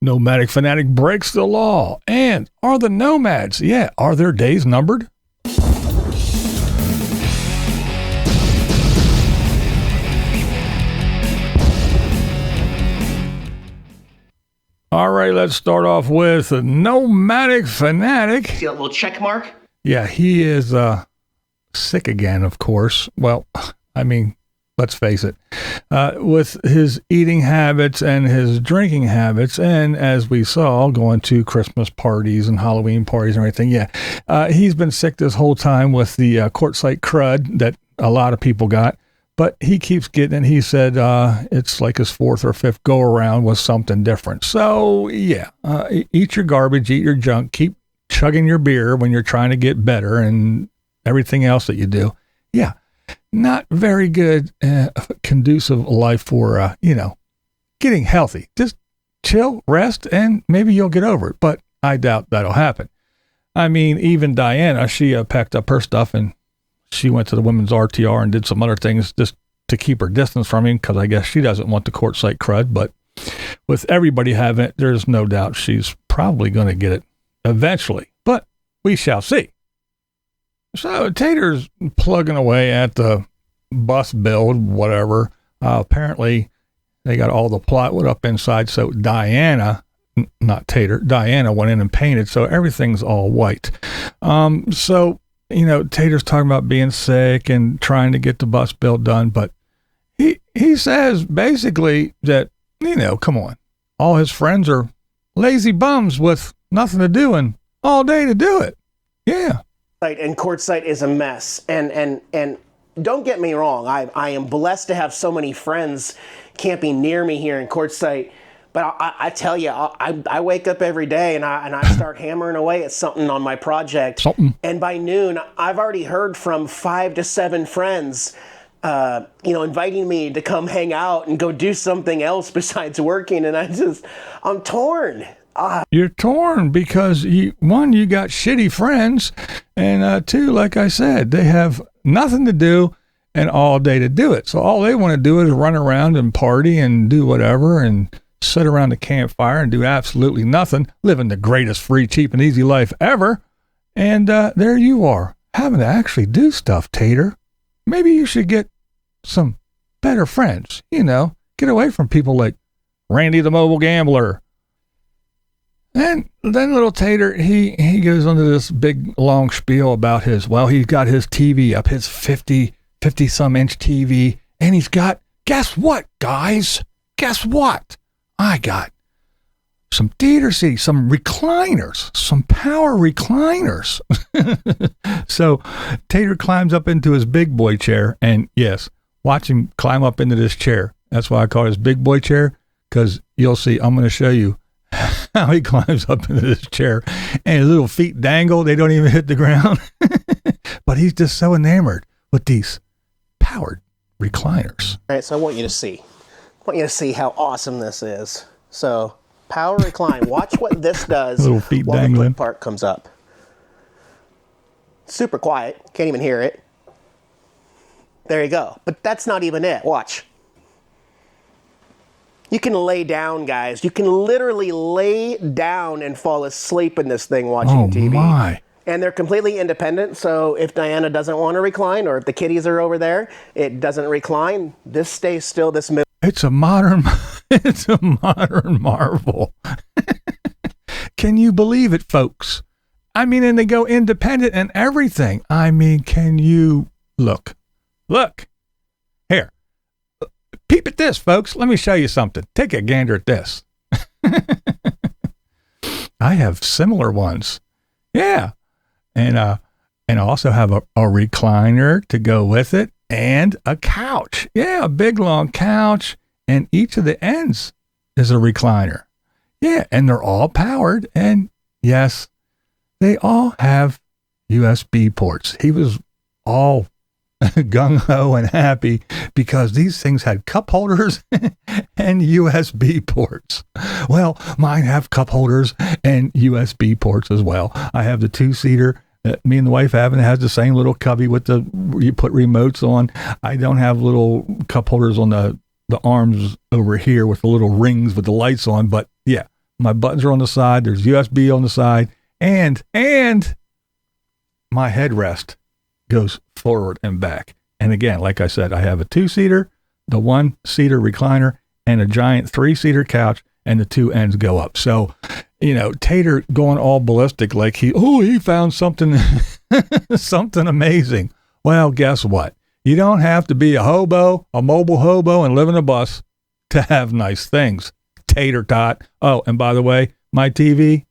Nomadic Fanatic breaks the law. And are the Nomads, are their days numbered? All right, let's start off with a Nomadic Fanatic. See that little check mark? Yeah, he is sick again, of course. Well, I mean, let's face it. With his eating habits and his drinking habits, and as we saw, going to Christmas parties and Halloween parties and everything, he's been sick this whole time with the quartzite crud that a lot of people got. But he keeps getting it. He said it's like his fourth or fifth go around with something different. So, eat your garbage, eat your junk, keep chugging your beer when you're trying to get better and everything else that you do. Yeah, not very good, conducive life for, getting healthy. Just chill, rest, and maybe you'll get over it. But I doubt that'll happen. I mean, even Diana, she packed up her stuff and she went to the women's RTR and did some other things just to keep her distance from him because I guess she doesn't want the quartzite crud. But with everybody having it, there's no doubt she's probably going to get it eventually. But we shall see. So Tater's plugging away at the bus build, whatever. Apparently, they got all the plywood up inside. So Diana, not Tater, Diana went in and painted. So everything's all white. Tater's talking about being sick and trying to get the bus build done, but he says basically that, come on, all his friends are lazy bums with nothing to do and all day to do it. Yeah. And quartzite is a mess. And don't get me wrong, I am blessed to have so many friends camping near me here in quartzite. But I tell you, I wake up every day and I start hammering away at something on my project. And by noon, I've already heard from 5 to 7 friends, inviting me to come hang out and go do something else besides working. And I'm torn. You're torn because you got shitty friends, and 2, like I said, they have nothing to do and all day to do it. So all they want to do is run around and party and do whatever and sit around the campfire and do absolutely nothing, living the greatest free, cheap, and easy life ever. And there you are, having to actually do stuff, Tater. Maybe you should get some better friends, get away from people like Randy the Mobile Gambler. And then little Tater, he goes into this big, long spiel about he's got his TV up, his 50-some inch TV, and he's got, guess what, guys? Guess what? I got some theater seats, some recliners, some power recliners. So Tater climbs up into his big boy chair, and yes, watch him climb up into this chair. That's why I call it his big boy chair, because you'll see, I'm going to show you how he climbs up into this chair, and his little feet dangle. They don't even hit the ground. But he's just so enamored with these powered recliners. All right, so I want you to see. I want you to see how awesome this is. So, power recline. Watch what this does little feet while dangling. the clip part comes up. Super quiet. Can't even hear it. There you go. But that's not even it. Watch. You can lay down, guys. You can literally lay down and fall asleep in this thing watching TV. My. And they're completely independent, so if Diana doesn't want to recline, or if the kitties are over there, it doesn't recline. This stays still, this middle. It's a modern marvel. Can you believe it, folks? I mean, and they go independent and everything. I mean, can you look here, peep at this, folks. Let me show you something. Take a gander at this. I have similar ones. Yeah. And I also have a recliner to go with it and a couch. Yeah, a big long couch, and each of the ends is a recliner. Yeah, and they're all powered, and yes, they all have USB ports. He was all gung-ho and happy because these things had cup holders and USB ports. Well, mine have cup holders and USB ports as well. I have the 2-seater that me and the wife have, and it has the same little cubby with you put remotes on. I don't have little cup holders on the arms over here with the little rings with the lights on, but yeah, My buttons are on the side. There's USB on the side. And my headrest goes forward and back. And again, like I said, I have a 2-seater, the 1-seater recliner, and a giant 3-seater couch, and the 2 ends go up. So, Tater going all ballistic like he found something, something amazing. Well, guess what? You don't have to be a hobo, a mobile hobo, and live in a bus to have nice things. Tater tot. Oh, and by the way, my TV,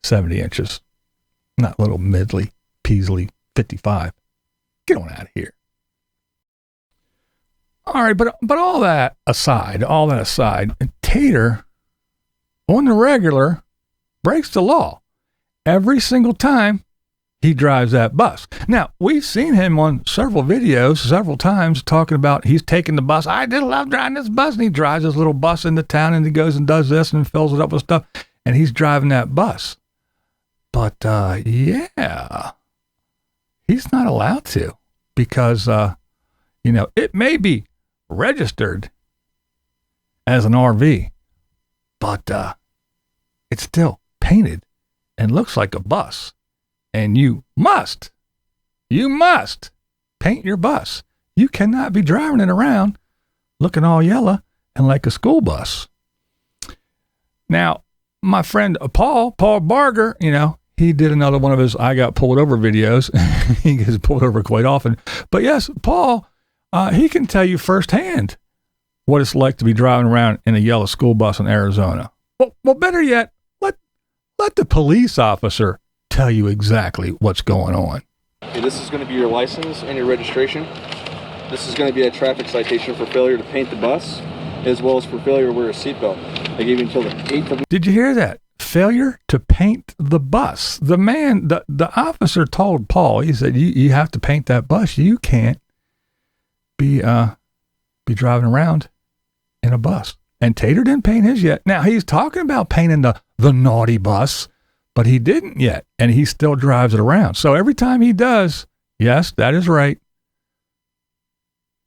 70 inches. Not little Midley, Peasley, 55. Get on out of here. All right, but all that aside, Tater, on the regular, breaks the law every single time he drives that bus. Now, we've seen him on several videos, several times, talking about he's taking the bus. I did love driving this bus, and he drives his little bus into town, and he goes and does this and fills it up with stuff, and he's driving that bus. But, he's not allowed to because, it may be registered as an RV, but it's still painted and looks like a bus. And you must paint your bus. You cannot be driving it around looking all yellow and like a school bus. Now, my friend Paul Barger, he did another one of his I got pulled over videos. He gets pulled over quite often. But yes, Paul, he can tell you firsthand what it's like to be driving around in a yellow school bus in Arizona. Well, better yet, let the police officer tell you exactly what's going on. Okay, this is going to be your license and your registration. This is going to be a traffic citation for failure to paint the bus, as well as for failure to wear a seatbelt. I gave you until the 8th of... Did you hear that? Failure to paint the bus. The man, the officer told Paul, he said, you have to paint that bus. You can't be driving around in a bus. And Tater didn't paint his yet. Now, he's talking about painting the naughty bus, but he didn't yet, and he still drives it around. So every time he does, yes, that is right,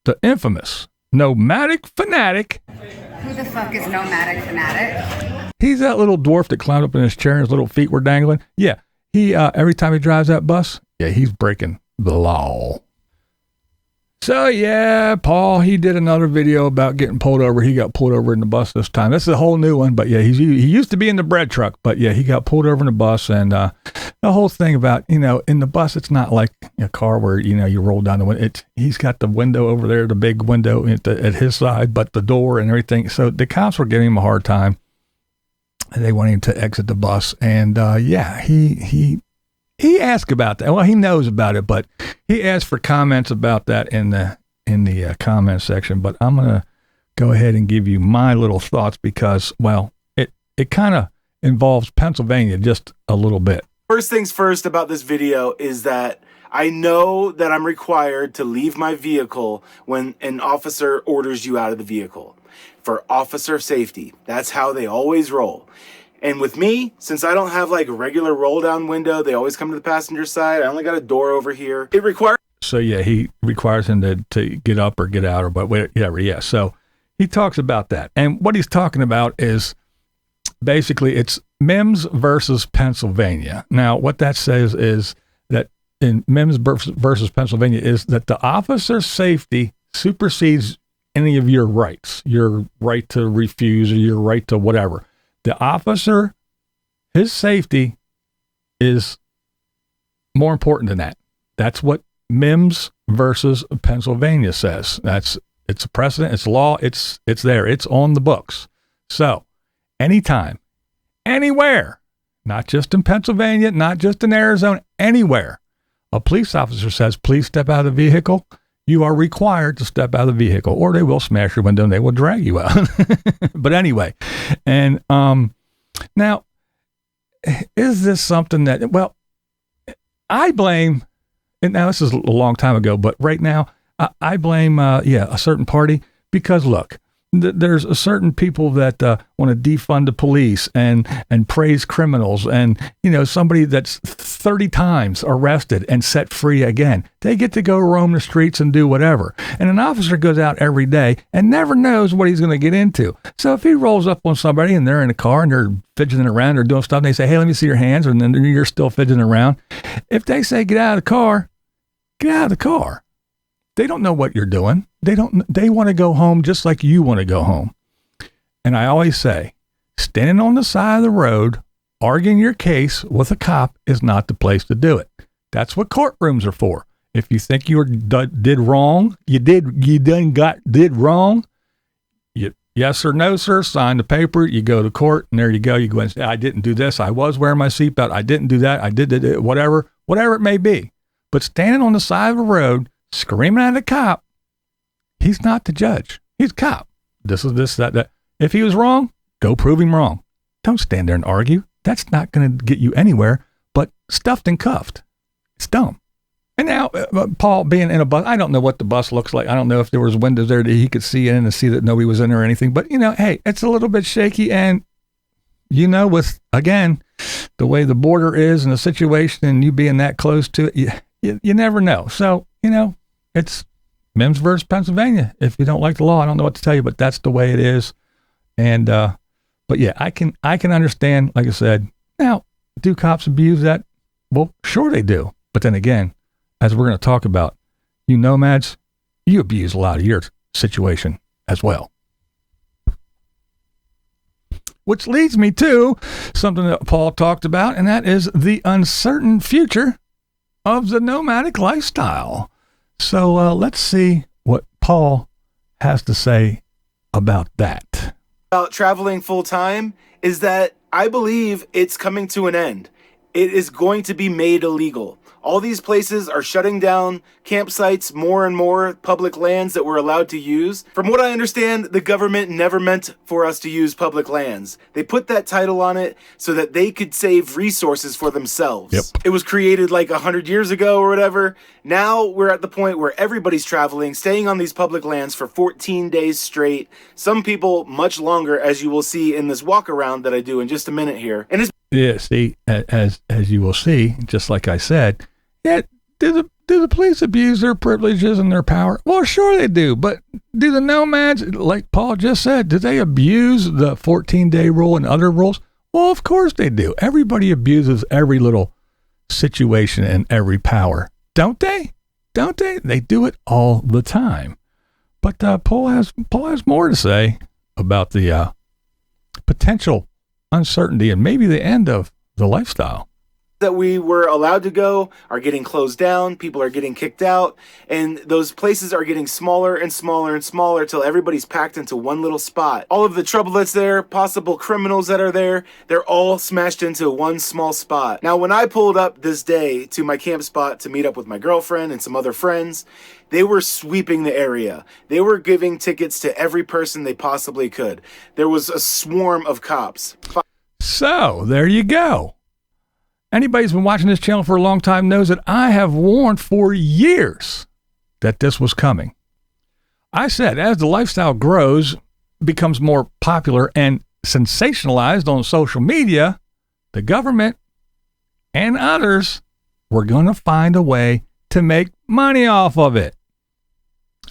the infamous Nomadic Fanatic. Who the fuck is Nomadic Fanatic? He's that little dwarf that climbed up in his chair and his little feet were dangling. Yeah, he every time he drives that bus, he's breaking the law. So yeah, Paul, he did another video about getting pulled over. He got pulled over in the bus this time. That's a whole new one, but he used to be in the bread truck, but he got pulled over in the bus. And the whole thing about, in the bus, it's not like a car where, you roll down the window. He's got the window over there, the big window at his side, but the door and everything. So the cops were giving him a hard time. They wanted him to exit the bus. And he asked about that. Well, he knows about it, but he asked for comments about that in the comment section. But I'm going to go ahead and give you my little thoughts because, well, it kind of involves Pennsylvania just a little bit. First things first about this video is that I know that I'm required to leave my vehicle when an officer orders you out of the vehicle for officer safety. That's how they always roll. And with me, since I don't have like a regular roll down window, they always come to the passenger side. I only got a door over here. It requires... So he requires him to get up or get out or whatever. Yeah. So he talks about that. And what he's talking about is basically it's MIMS versus Pennsylvania. Now, what that says is that in MIMS versus Pennsylvania is that the officer's safety supersedes any of your rights, your right to refuse or your right to whatever. The officer, his safety is more important than that. That's what MIMS versus Pennsylvania says. It's a precedent, it's law, it's there, it's on the books. So, anytime, anywhere, not just in Pennsylvania, not just in Arizona, anywhere, a police officer says, please step out of the vehicle, you are required to step out of the vehicle, or they will smash your window and they will drag you out. But anyway, and now, is this something that, well, I blame, and now this is a long time ago, but right now, I blame, a certain party, because look, there's certain people that want to defund the police and praise criminals, and somebody that's 30 times arrested and set free again, they get to go roam the streets and do whatever. And an officer goes out every day and never knows what he's going to get into. So if he rolls up on somebody and they're in a car and they're fidgeting around or doing stuff, and they say, "Hey, let me see your hands," and then you're still fidgeting around. If they say, "Get out of the car," get out of the car. They don't know what you're doing. They want to go home just like you want to go home. And I always say, standing on the side of the road, arguing your case with a cop is not the place to do it. That's what courtrooms are for. If you think you did wrong, did wrong, yes or no, sir, sign the paper, you go to court, and there you go. You go and say, "I didn't do this. I was wearing my seatbelt. I didn't do that. I did it," whatever it may be. But standing on the side of the road, screaming at a cop, he's not the judge. He's a cop. This is this, that. If he was wrong, go prove him wrong. Don't stand there and argue. That's not going to get you anywhere but stuffed and cuffed. It's dumb. And now, Paul being in a bus, I don't know what the bus looks like. I don't know if there was windows there that he could see in and see that nobody was in there or anything. But, hey, it's a little bit shaky. And, with, again, the way the border is and the situation and you being that close to it, you never know. So, it's Mims versus Pennsylvania. If you don't like the law, I don't know what to tell you, but that's the way it is. And, but yeah, I can understand, like I said, now, do cops abuse that? Well, sure they do. But then again, as we're going to talk about, you nomads, you abuse a lot of your situation as well. Which leads me to something that Paul talked about, and that is the uncertain future of the nomadic lifestyle. So let's see what Paul has to say about that. About traveling full time is that I believe it's coming to an end. It is going to be made illegal. All these places are shutting down campsites, more and more public lands that we're allowed to use. From what I understand, the government never meant for us to use public lands. They put that title on it so that they could save resources for themselves. Yep. It was created like 100 years ago or whatever. Now we're at the point where everybody's traveling, staying on these public lands for 14 days straight. Some people much longer, as you will see in this walk around that I do in just a minute here. And it's see, as you will see, just like I said, yeah, do the police abuse their privileges and their power? Well, sure they do. But do the nomads, like Paul just said, do they abuse the 14-day rule and other rules? Well, of course they do. Everybody abuses every little situation and every power. Don't they? Don't they? They do it all the time. But Paul has more to say about the potential uncertainty and maybe the end of the lifestyle. That we were allowed to go are getting closed down, people are getting kicked out, and those places are getting smaller and smaller and smaller till everybody's packed into one little spot. All of the trouble that's there, possible criminals that are there, they're all smashed into one small spot. Now, when I pulled up this day to my camp spot to meet up with my girlfriend and some other friends, they were sweeping the area. They were giving tickets to every person they possibly could. There was a swarm of cops. So, there you go. Anybody who's been watching this channel for a long time knows that I have warned for years that this was coming. I said, as the lifestyle grows, becomes more popular and sensationalized on social media, the government and others were going to find a way to make money off of it.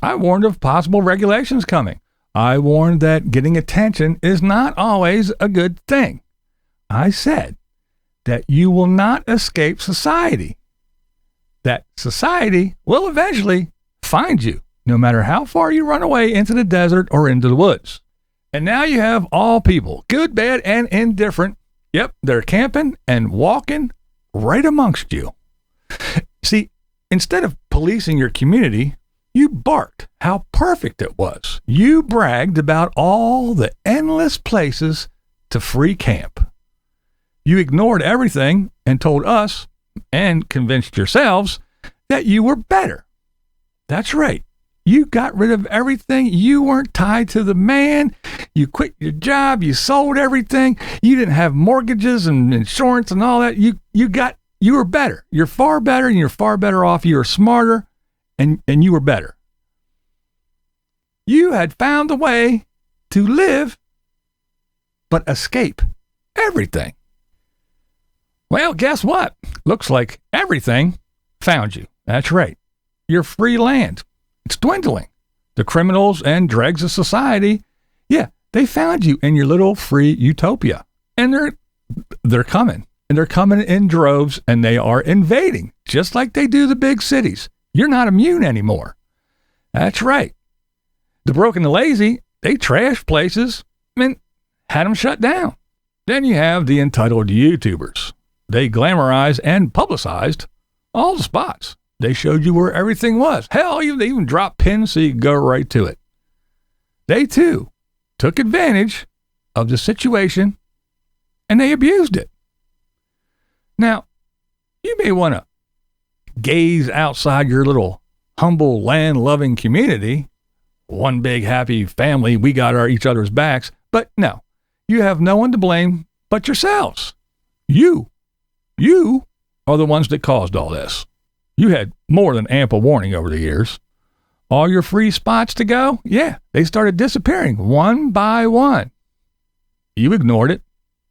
I warned of possible regulations coming. I warned that getting attention is not always a good thing. I said that you will not escape society, that society will eventually find you, no matter how far you run away into the desert or into the woods. And now you have all people, good, bad, and indifferent. Yep, they're camping and walking right amongst you. See, instead of policing your community, you barked how perfect it was. You bragged about all the endless places to free camp. You ignored everything and told us and convinced yourselves that you were better. That's right. You got rid of everything. You weren't tied to the man. You quit your job. You sold everything. You didn't have mortgages and insurance and all that. You were better. You're far better, and you're far better off. You were smarter, and you were better. You had found a way to live, but escape everything. Well, guess what? Looks like everything found you. That's right. Your free land. It's dwindling. The criminals and dregs of society, yeah, they found you in your little free utopia. And they're coming. And they're coming in droves, and they are invading, just like they do the big cities. You're not immune anymore. That's right. The broken and lazy, they trash places and had them shut down. Then you have the entitled YouTubers. They glamorized and publicized all the spots. They showed you where everything was. Hell, they even dropped pins so you could go right to it. They, too, took advantage of the situation, and they abused it. Now, you may want to gaze outside your little humble land-loving community. One big happy family, we got each other's backs. But no, you have no one to blame but yourselves. You are the ones that caused all this. You had more than ample warning over the years. All your free spots to go, yeah, they started disappearing one by one. You ignored it.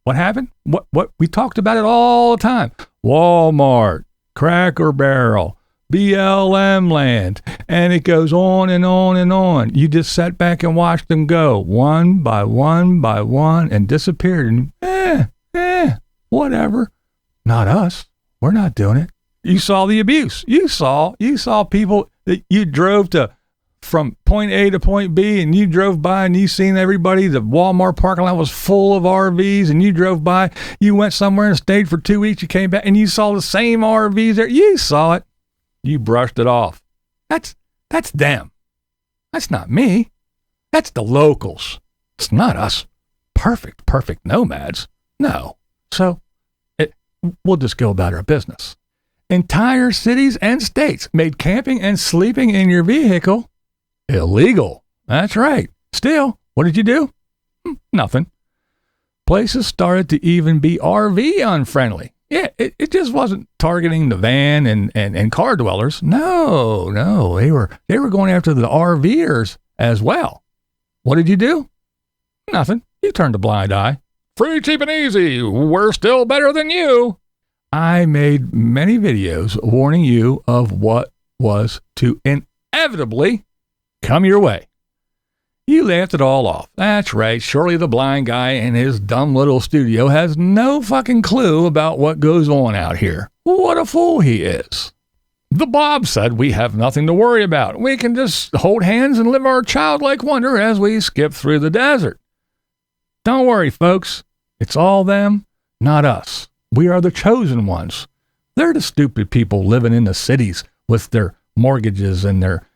What happened? What? We talked about it all the time. Walmart, Cracker Barrel, BLM land, and it goes on and on and on. You just sat back and watched them go one by one by one and disappeared. And whatever. Not us. We're not doing it. You saw the abuse. You saw people that you drove from point A to point B, and you drove by and you seen everybody. The Walmart parking lot was full of RVs, and you drove by. You went somewhere and stayed for 2 weeks. You came back and you saw the same RVs there. You saw it. You brushed it off. That's them. That's not me. That's the locals. It's not us. Perfect nomads. No. So we'll just go about our business. Entire cities and states made camping and sleeping in your vehicle illegal. That's right. Still, what did you do? Nothing. Places started to even be RV unfriendly. Yeah, it just wasn't targeting the van and car dwellers. No, they were going after the RVers as well. What did you do? Nothing. You turned a blind eye. Free, cheap, and easy. We're still better than you. I made many videos warning you of what was to inevitably come your way. You laughed it all off. That's right. Surely the blind guy in his dumb little studio has no fucking clue about what goes on out here. What a fool he is. The Bob said we have nothing to worry about. We can just hold hands and live our childlike wonder as we skip through the desert. Don't worry, folks. It's all them, not us. We are the chosen ones. They're the stupid people living in the cities with their mortgages and their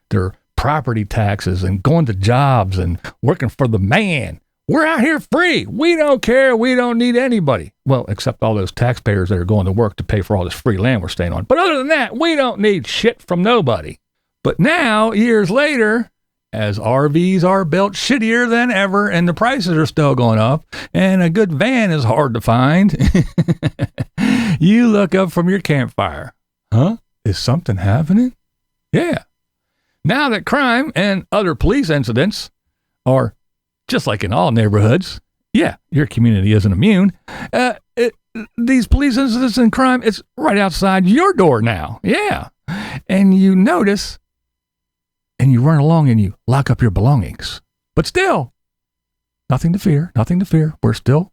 property taxes and going to jobs and working for the man. We're out here free. We don't care. We don't need anybody. Well, except all those taxpayers that are going to work to pay for all this free land we're staying on. But other than that, we don't need shit from nobody. But now, years later, as RVs are built shittier than ever and the prices are still going up and a good van is hard to find, you look up from your campfire. Huh? Is something happening? Yeah. Now that crime and other police incidents are just like in all neighborhoods, yeah, your community isn't immune. These police incidents and crime, it's right outside your door now. Yeah. And you notice and you run along and you lock up your belongings. But still, nothing to fear. We're still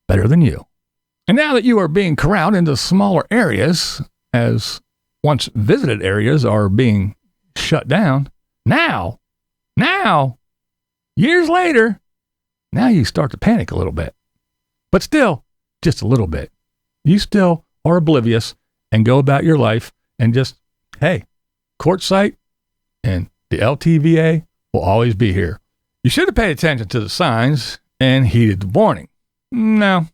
better than you. And now that you are being corralled into smaller areas, as once visited areas are being shut down, now, years later, now you start to panic a little bit. But still, just a little bit. You still are oblivious and go about your life and just, hey, quartzsite and the LTVA will always be here. You should have paid attention to the signs and heeded the warning. No,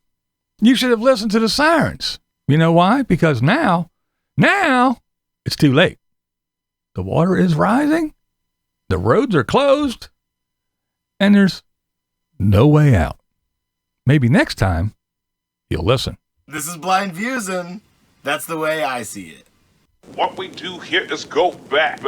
you should have listened to the sirens. You know why? Because now it's too late. The water is rising, the roads are closed, and there's no way out. Maybe next time you'll listen. This is Blind Views, and that's the way I see it. What we do here is go back.